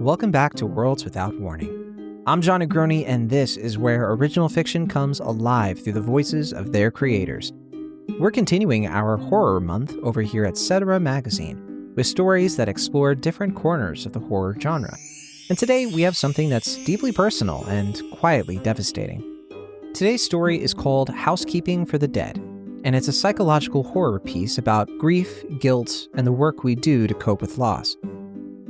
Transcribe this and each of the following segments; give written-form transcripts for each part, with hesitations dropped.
Welcome back to Worlds Without Warning. I'm Jon Negroni, and this is where original fiction comes alive through the voices of their creators. We're continuing our horror month over here at Etc. Magazine, with stories that explore different corners of the horror genre. And today we have something that's deeply personal and quietly devastating. Today's story is called Housekeeping for the Dead, and it's a psychological horror piece about grief, guilt, and the work we do to cope with loss.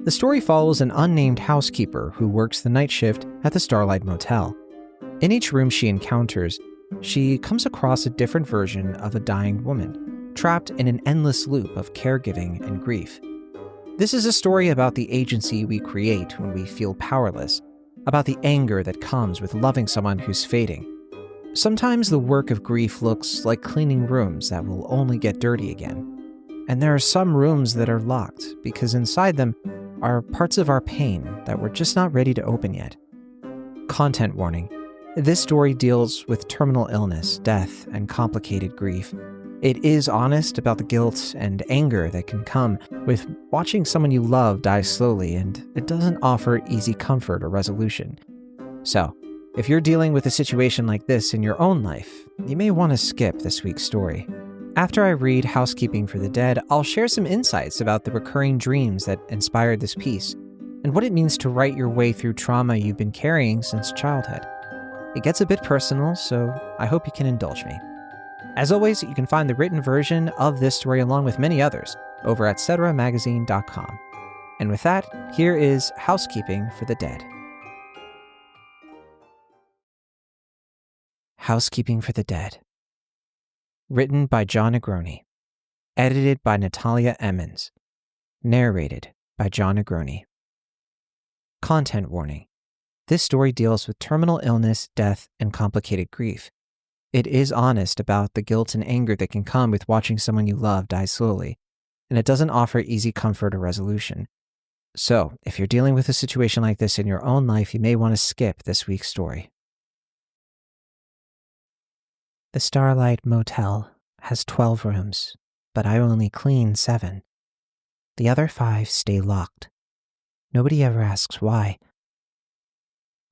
The story follows an unnamed housekeeper who works the night shift at the Starlight Motel. In each room she encounters, she comes across a different version of a dying woman, trapped in an endless loop of caregiving and grief. This is a story about the agency we create when we feel powerless, about the anger that comes with loving someone who's fading. Sometimes the work of grief looks like cleaning rooms that will only get dirty again. And there are some rooms that are locked because inside them are parts of our pain that we're just not ready to open yet. Content warning. This story deals with terminal illness, death, and complicated grief. It is honest about the guilt and anger that can come with watching someone you love die slowly, and it doesn't offer easy comfort or resolution. So, if you're dealing with a situation like this in your own life, you may want to skip this week's story. After I read Housekeeping for the Dead, I'll share some insights about the recurring dreams that inspired this piece, and what it means to write your way through trauma you've been carrying since childhood. It gets a bit personal, so I hope you can indulge me. As always, you can find the written version of this story along with many others over at cetramagazine.com. And with that, here is Housekeeping for the Dead. Housekeeping for the Dead. Written by Jon Negroni. Edited by Natalia Emmons. Narrated by Jon Negroni. Content warning. This story deals with terminal illness, death, and complicated grief. It is honest about the guilt and anger that can come with watching someone you love die slowly, and it doesn't offer easy comfort or resolution. So, if you're dealing with a situation like this in your own life, you may want to skip this week's story. The Starlight Motel has 12 rooms, but I only clean 7. The other 5 stay locked. Nobody ever asks why.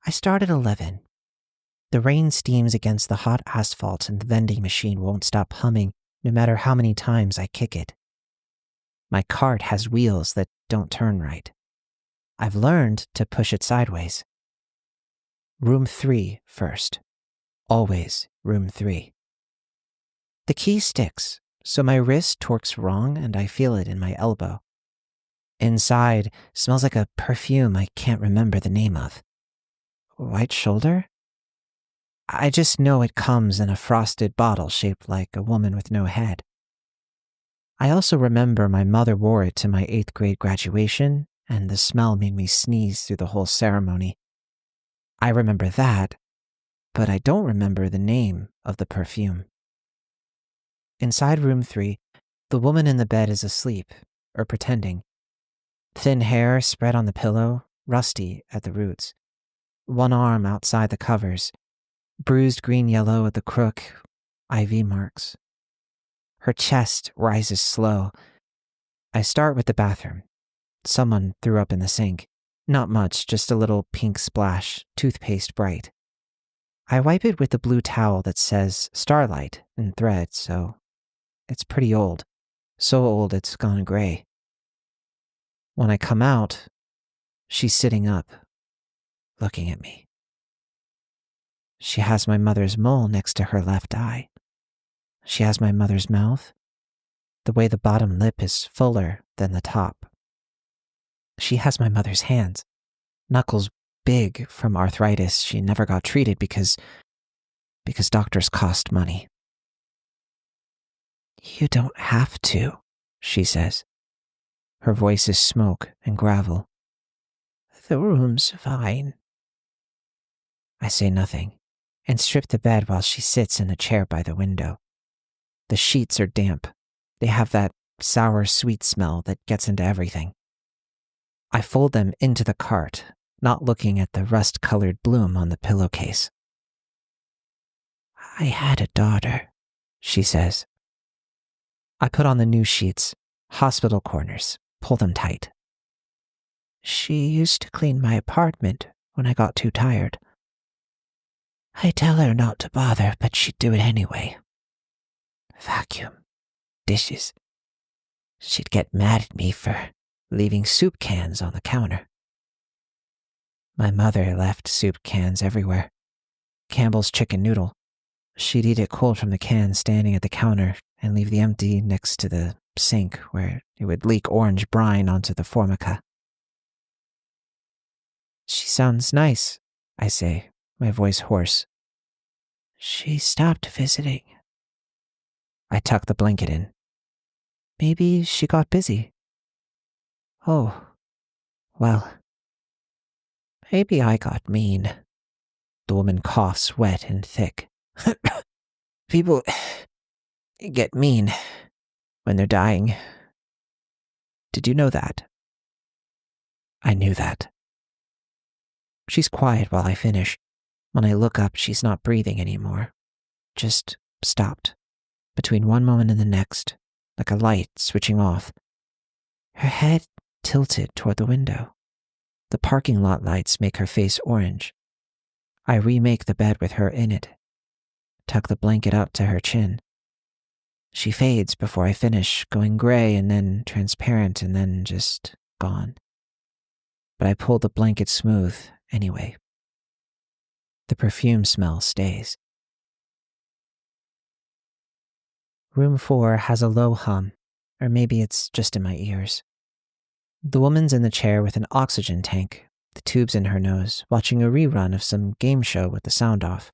I start at 11. The rain steams against the hot asphalt and the vending machine won't stop humming no matter how many times I kick it. My cart has wheels that don't turn right. I've learned to push it sideways. Room 3 first. Always room 3. The key sticks, so my wrist torques wrong and I feel it in my elbow. Inside smells like a perfume I can't remember the name of. White shoulder? I just know it comes in a frosted bottle shaped like a woman with no head. I also remember my mother wore it to my 8th grade graduation, and the smell made me sneeze through the whole ceremony. I remember that, but I don't remember the name of the perfume. Inside room 3, the woman in the bed is asleep, or pretending. Thin hair spread on the pillow, rusty at the roots. One arm outside the covers, bruised green-yellow at the crook, IV marks. Her chest rises slow. I start with the bathroom. Someone threw up in the sink. Not much, just a little pink splash, toothpaste bright. I wipe it with the blue towel that says Starlight in thread, so it's pretty old. So old it's gone gray. When I come out, she's sitting up, looking at me. She has my mother's mole next to her left eye. She has my mother's mouth, the way the bottom lip is fuller than the top. She has my mother's hands, knuckles big from arthritis she never got treated because doctors cost money. You don't have to, she says. Her voice is smoke and gravel. The room's fine. I say nothing and strip the bed while she sits in a chair by the window. The sheets are damp. They have that sour, sweet smell that gets into everything. I fold them into the cart, not looking at the rust-colored bloom on the pillowcase. I had a daughter, she says. I put on the new sheets, hospital corners, pull them tight. She used to clean my apartment when I got too tired. I tell her not to bother, but she'd do it anyway. Vacuum, dishes. She'd get mad at me for leaving soup cans on the counter. My mother left soup cans everywhere. Campbell's chicken noodle. She'd eat it cold from the can standing at the counter and leave the empty next to the sink where it would leak orange brine onto the formica. She sounds nice, I say, my voice hoarse. She stopped visiting. I tuck the blanket in. Maybe she got busy. Oh, well, maybe I got mean. The woman coughs wet and thick. People get mean when they're dying. Did you know that? I knew that. She's quiet while I finish. When I look up, she's not breathing anymore. Just stopped. Between one moment and the next, like a light switching off. Her head tilted toward the window. The parking lot lights make her face orange. I remake the bed with her in it. Tuck the blanket up to her chin. She fades before I finish, going gray and then transparent and then just gone. But I pull the blanket smooth anyway. The perfume smell stays. Room 4 has a low hum, or maybe it's just in my ears. The woman's in the chair with an oxygen tank, the tubes in her nose, watching a rerun of some game show with the sound off.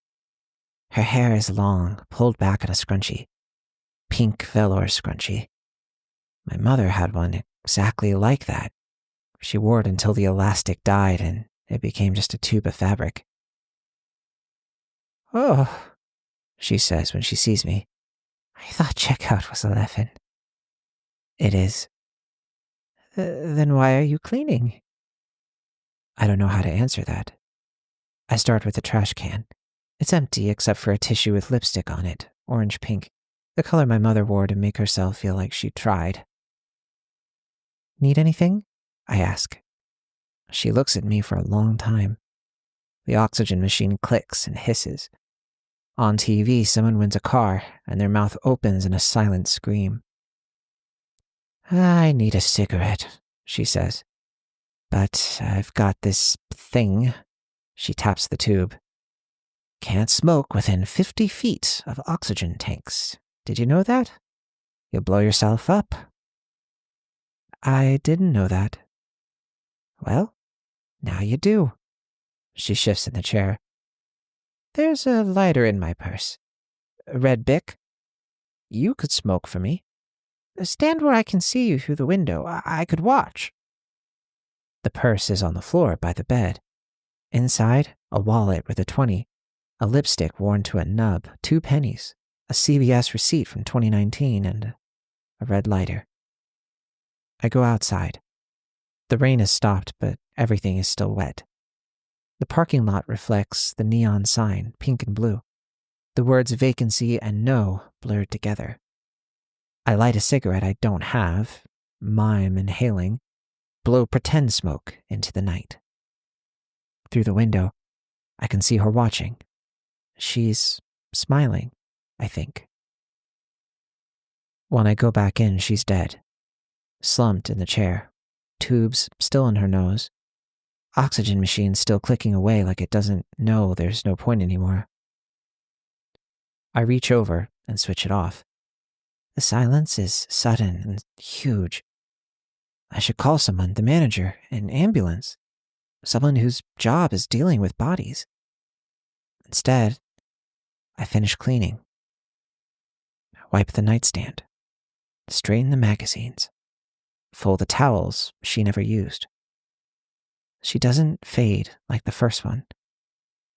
Her hair is long, pulled back in a scrunchie. Pink velour scrunchie. My mother had one exactly like that. She wore it until the elastic died and it became just a tube of fabric. Oh, she says when she sees me. I thought checkout was 11. It is. Then why are you cleaning? I don't know how to answer that. I start with the trash can. It's empty except for a tissue with lipstick on it, orange pink, the color my mother wore to make herself feel like she tried. Need anything? I ask. She looks at me for a long time. The oxygen machine clicks and hisses. On TV, someone wins a car, and their mouth opens in a silent scream. I need a cigarette, she says. But I've got this thing. She taps the tube. Can't smoke within 50 feet of oxygen tanks. Did you know that? You'll blow yourself up. I didn't know that. Well, now you do. She shifts in the chair. There's a lighter in my purse. A red Bic. You could smoke for me. Stand where I can see you through the window. I could watch. The purse is on the floor by the bed. Inside, a wallet with a 20, a lipstick worn to a nub, 2 pennies, a CVS receipt from 2019, and a red lighter. I go outside. The rain has stopped, but everything is still wet. The parking lot reflects the neon sign, pink and blue. The words vacancy and no blurred together. I light a cigarette I don't have, mime inhaling, blow pretend smoke into the night. Through the window, I can see her watching. She's smiling, I think. When I go back in, she's dead. Slumped in the chair, tubes still in her nose, oxygen machine still clicking away like it doesn't know there's no point anymore. I reach over and switch it off. The silence is sudden and huge. I should call someone, the manager, an ambulance, someone whose job is dealing with bodies. Instead, I finish cleaning. Wipe the nightstand. Straighten the magazines. Fold the towels she never used. She doesn't fade like the first one.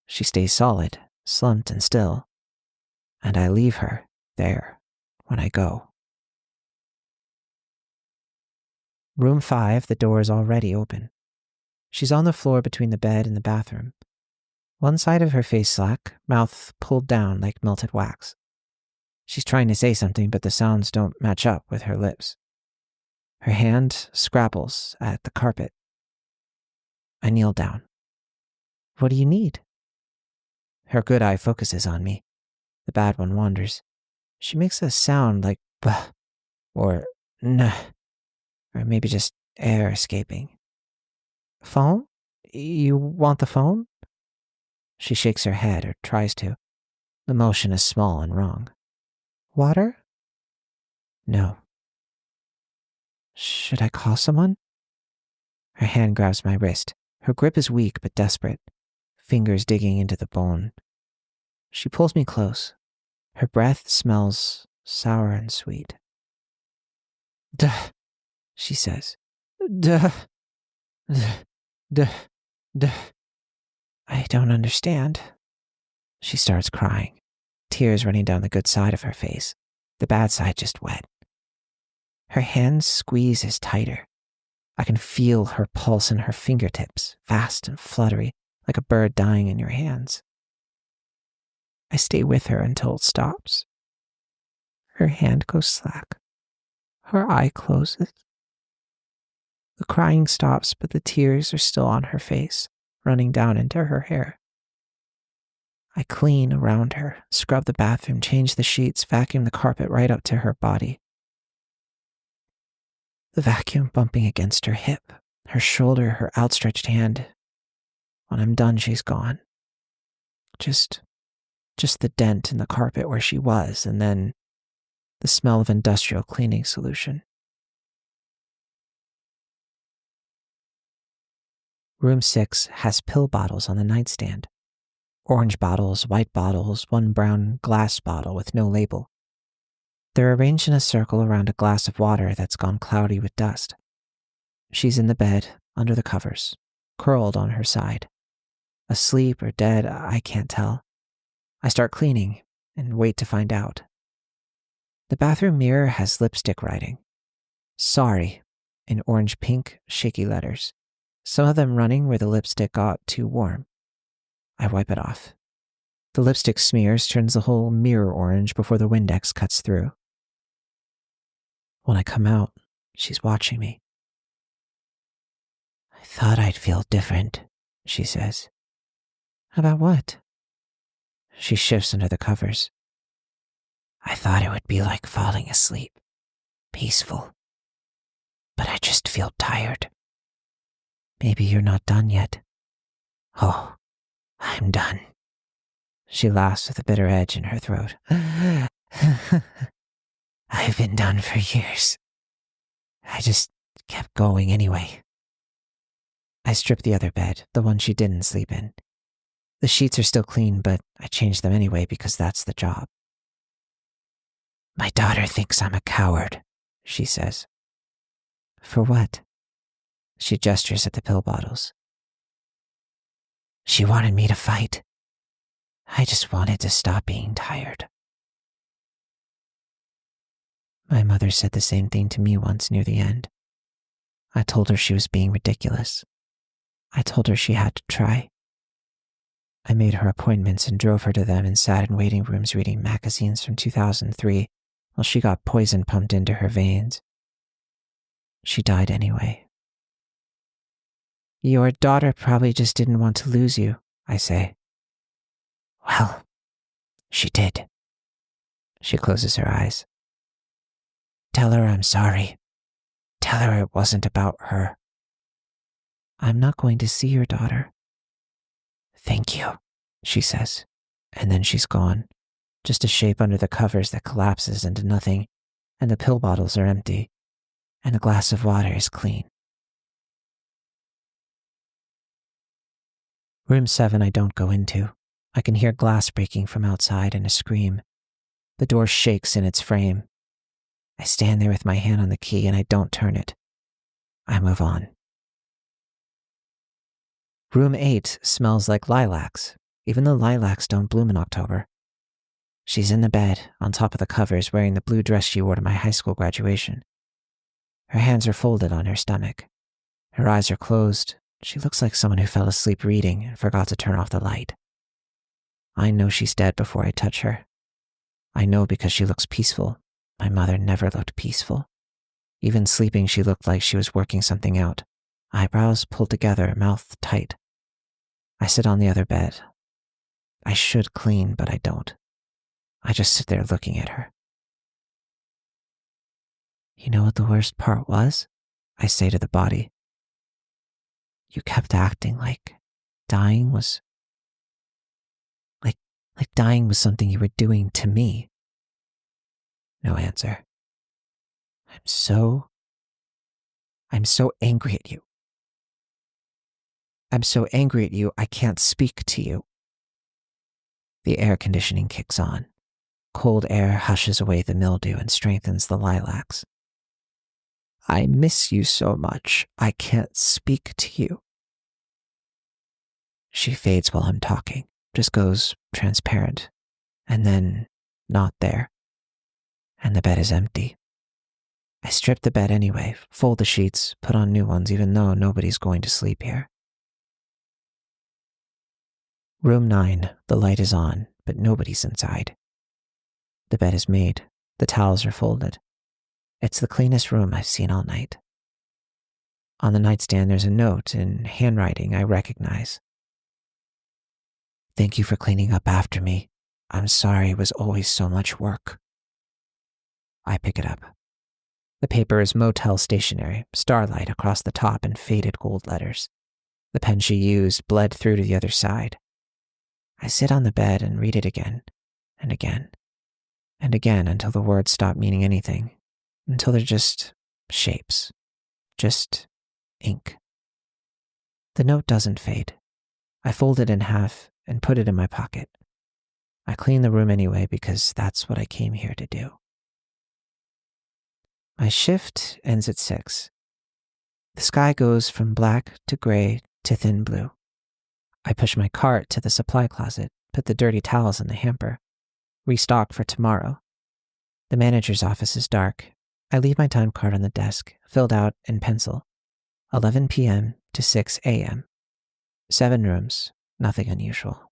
She stays solid, slumped and still. And I leave her there when I go. Room 5, the door is already open. She's on the floor between the bed and the bathroom. One side of her face slack, mouth pulled down like melted wax. She's trying to say something, but the sounds don't match up with her lips. Her hand scrabbles at the carpet. I kneel down. What do you need? Her good eye focuses on me. The bad one wanders. She makes a sound like "buh" or "nuh," or maybe just air escaping. Phone? You want the phone? She shakes her head, or tries to. The motion is small and wrong. Water? No. Should I call someone? Her hand grabs my wrist. Her grip is weak but desperate, fingers digging into the bone. She pulls me close. Her breath smells sour and sweet. Duh, she says. Duh, duh, duh, duh. I don't understand. She starts crying, tears running down the good side of her face, the bad side just wet. Her hand squeezes tighter. I can feel her pulse in her fingertips, fast and fluttery, like a bird dying in your hands. I stay with her until it stops. Her hand goes slack. Her eye closes. The crying stops, but the tears are still on her face, running down into her hair. I clean around her, scrub the bathroom, change the sheets, vacuum the carpet right up to her body. The vacuum bumping against her hip, her shoulder, her outstretched hand. When I'm done, she's gone. Just the dent in the carpet where she was, and then the smell of industrial cleaning solution. Room 6 has pill bottles on the nightstand. Orange bottles, white bottles, one brown glass bottle with no label. They're arranged in a circle around a glass of water that's gone cloudy with dust. She's in the bed, under the covers, curled on her side. Asleep or dead, I can't tell. I start cleaning and wait to find out. The bathroom mirror has lipstick writing. Sorry, in orange pink, shaky letters. Some of them running where the lipstick got too warm. I wipe it off. The lipstick smears turns the whole mirror orange before the Windex cuts through. When I come out, she's watching me. I thought I'd feel different, she says. About what? She shifts under the covers. I thought it would be like falling asleep, peaceful. But I just feel tired. Maybe you're not done yet. Oh, I'm done. She laughs with a bitter edge in her throat. I've been done for years. I just kept going anyway. I strip the other bed, the one she didn't sleep in. The sheets are still clean, but I change them anyway because that's the job. My daughter thinks I'm a coward, she says. For what? She gestures at the pill bottles. She wanted me to fight. I just wanted to stop being tired. My mother said the same thing to me once near the end. I told her she was being ridiculous. I told her she had to try. I made her appointments and drove her to them and sat in waiting rooms reading magazines from 2003 while she got poison pumped into her veins. She died anyway. Your daughter probably just didn't want to lose you, I say. Well, she did. She closes her eyes. Tell her I'm sorry. Tell her it wasn't about her. I'm not going to see your daughter. Thank you, she says, and then she's gone. Just a shape under the covers that collapses into nothing, and the pill bottles are empty, and the glass of water is clean. Room 7 I don't go into. I can hear glass breaking from outside and a scream. The door shakes in its frame. I stand there with my hand on the key and I don't turn it. I move on. Room 8 smells like lilacs, even though lilacs don't bloom in October. She's in the bed, on top of the covers, wearing the blue dress she wore to my high school graduation. Her hands are folded on her stomach. Her eyes are closed. She looks like someone who fell asleep reading and forgot to turn off the light. I know she's dead before I touch her. I know because she looks peaceful. My mother never looked peaceful. Even sleeping, she looked like she was working something out. Eyebrows pulled together, mouth tight. I sit on the other bed. I should clean, but I don't. I just sit there looking at her. You know what the worst part was? I say to the body. You kept acting like dying was... Like dying was something you were doing to me. No answer. I'm so angry at you. I'm so angry at you, I can't speak to you. The air conditioning kicks on. Cold air hushes away the mildew and strengthens the lilacs. I miss you so much, I can't speak to you. She fades while I'm talking, just goes transparent, and then not there. And the bed is empty. I strip the bed anyway, fold the sheets, put on new ones even though nobody's going to sleep here. Room 9, the light is on, but nobody's inside. The bed is made, the towels are folded. It's the cleanest room I've seen all night. On the nightstand there's a note in handwriting I recognize. Thank you for cleaning up after me. I'm sorry it was always so much work. I pick it up. The paper is motel stationery, Starlight across the top in faded gold letters. The pen she used bled through to the other side. I sit on the bed and read it again, and again, and again until the words stop meaning anything, until they're just shapes, just ink. The note doesn't fade. I fold it in half and put it in my pocket. I clean the room anyway because that's what I came here to do. My shift ends at 6. The sky goes from black to gray to thin blue. I push my cart to the supply closet, put the dirty towels in the hamper, restock for tomorrow. The manager's office is dark. I leave my time card on the desk, filled out in pencil. 11 p.m. to 6 a.m. 7 rooms, nothing unusual.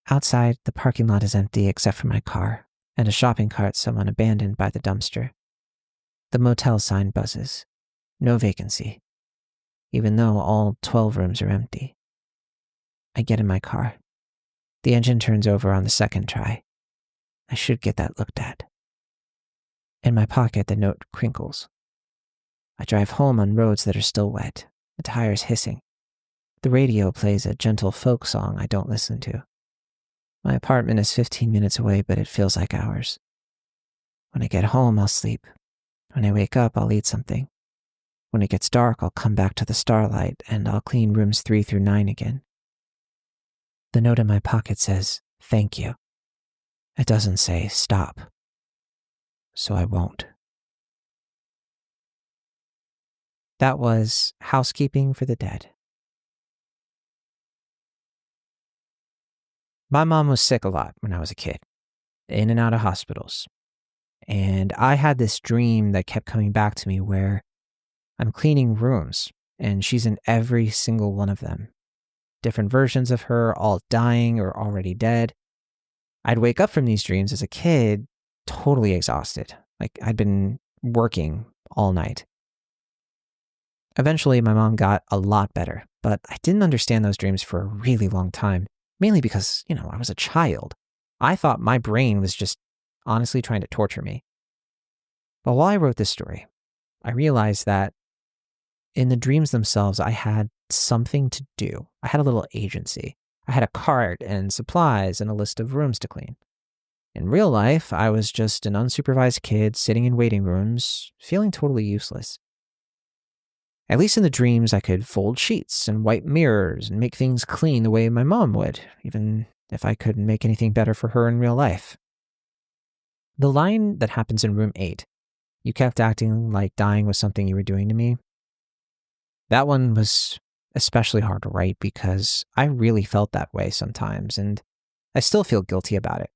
Outside, the parking lot is empty except for my car and a shopping cart someone abandoned by the dumpster. The motel sign buzzes. No vacancy, even though all 12 rooms are empty. I get in my car. The engine turns over on the second try. I should get that looked at. In my pocket, the note crinkles. I drive home on roads that are still wet, the tires hissing. The radio plays a gentle folk song I don't listen to. My apartment is 15 minutes away, but it feels like hours. When I get home, I'll sleep. When I wake up, I'll eat something. When it gets dark, I'll come back to the Starlight and I'll clean rooms 3 through 9 again. The note in my pocket says, thank you. It doesn't say stop. So I won't. That was Housekeeping for the Dead. My mom was sick a lot when I was a kid, in and out of hospitals. And I had this dream that kept coming back to me where I'm cleaning rooms and she's in every single one of them. Different versions of her, all dying or already dead. I'd wake up from these dreams as a kid, totally exhausted, like I'd been working all night. Eventually, my mom got a lot better, but I didn't understand those dreams for a really long time, mainly because, I was a child. I thought my brain was just honestly trying to torture me. But while I wrote this story, I realized that in the dreams themselves, I had something to do. I had a little agency. I had a cart and supplies and a list of rooms to clean. In real life, I was just an unsupervised kid sitting in waiting rooms, feeling totally useless. At least in the dreams, I could fold sheets and wipe mirrors and make things clean the way my mom would, even if I couldn't make anything better for her in real life. The line that happens in room 8, you kept acting like dying was something you were doing to me. That one was especially hard to write because I really felt that way sometimes, and I still feel guilty about it.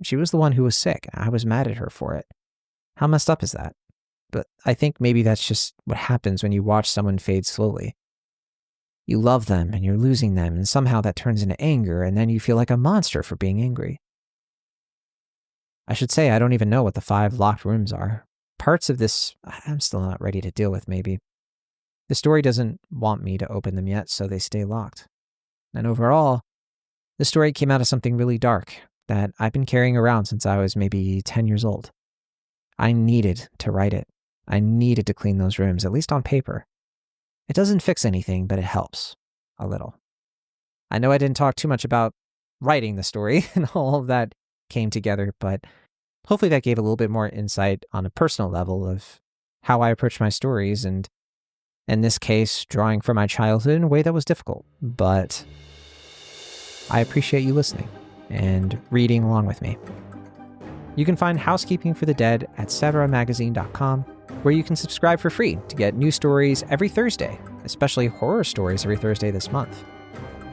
She was the one who was sick. I was mad at her for it. How messed up is that? But I think maybe that's just what happens when you watch someone fade slowly. You love them and you're losing them, and somehow that turns into anger, and then you feel like a monster for being angry. I should say I don't even know what the 5 locked rooms are. Parts of this I'm still not ready to deal with, maybe. The story doesn't want me to open them yet, so they stay locked. And overall, the story came out of something really dark that I've been carrying around since I was maybe 10 years old. I needed to write it. I needed to clean those rooms, at least on paper. It doesn't fix anything, but it helps a little. I know I didn't talk too much about writing the story and all of that came together, but hopefully that gave a little bit more insight on a personal level of how I approach my stories, and in this case, drawing from my childhood in a way that was difficult. But I appreciate you listening and reading along with me. You can find Housekeeping for the Dead at severamagazine.com, where you can subscribe for free to get new stories every Thursday, especially horror stories every Thursday this month.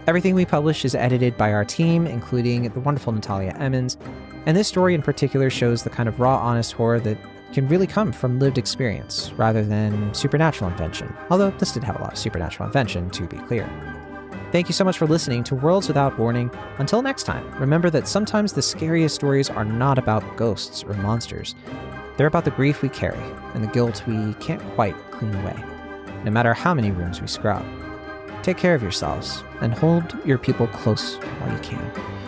Everything we publish is edited by our team, including the wonderful Natalia Emmons, and this story in particular shows the kind of raw, honest horror that can really come from lived experience rather than supernatural invention, although this did have a lot of supernatural invention, to be clear. Thank you so much for listening to Worlds Without Warning. Until next time, remember that sometimes the scariest stories are not about ghosts or monsters. They're about the grief we carry and the guilt we can't quite clean away, no matter how many rooms we scrub. Take care of yourselves and hold your people close while you can.